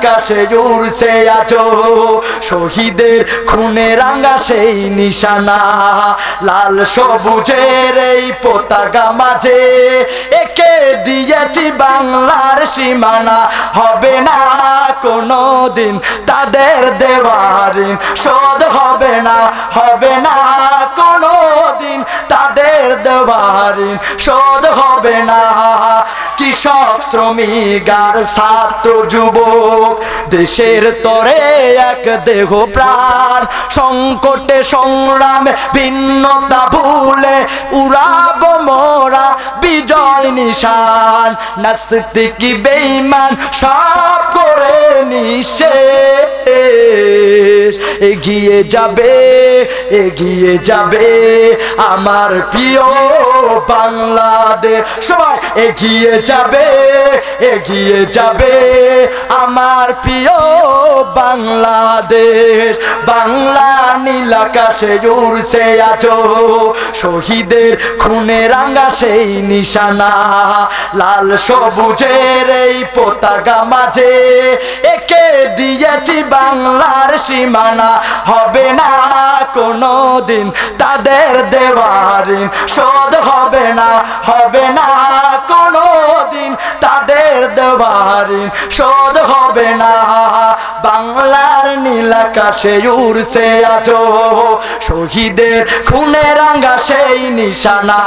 আকাশে উড়ছে আজো শহীদের খুনে রাঙা সেই নিশানা লাল সবুজের এই পতাকা মাঝে একে দিয়েছি বাংলার সীমানা হবে না কোনোদিন তাদের দেওয়ার ঋণ শোধ হবে না কোনোদিন তাদের দেওয়ার ঋণ শোধ হবে না কৃষক শ্রমিক আর ছাত্র যুবক দেশের তরে এক দেহ প্রাণ সংকটে সংগ্রামে ভিন্নতা ভুলে উড়াবো মোরা বিজয় নিশান নাস্তিক বেঈমান সব করে নিঃশেষ এগিয়ে যাবে আমার প্রিয় বাংলাদেশ সবাই এগিয়ে যাবে আমার প্রিয় বাংলাদেশ বাংলা নীল আকাশে উড়ছে আজো শহীদের খুনে রাঙা সেই নিশানা লাল সবুজের এই পতাকা মাঝে একে দিয়েছি বাংলার সীমানা হবে না কোনোদিন তাদের দেওয়ার ঋণ শোধ হবে না কোনোদিন তাদের দেওয়ার ঋণ শোধ হবে না বাংলার নীল আকাশে উড়ছে আজো শহীদের খুনে রাঙা সেই নিশানা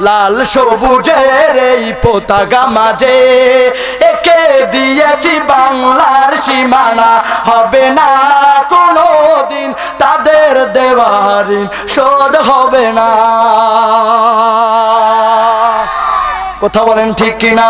লাল সবুজের এই পতাকা মাঝে একে দিয়েছি বাংলার সীমানা হবে না কোনোদিন তাদের দেওয়ার ঋণ শোধ হবে না কথা বলেন ঠিক কিনা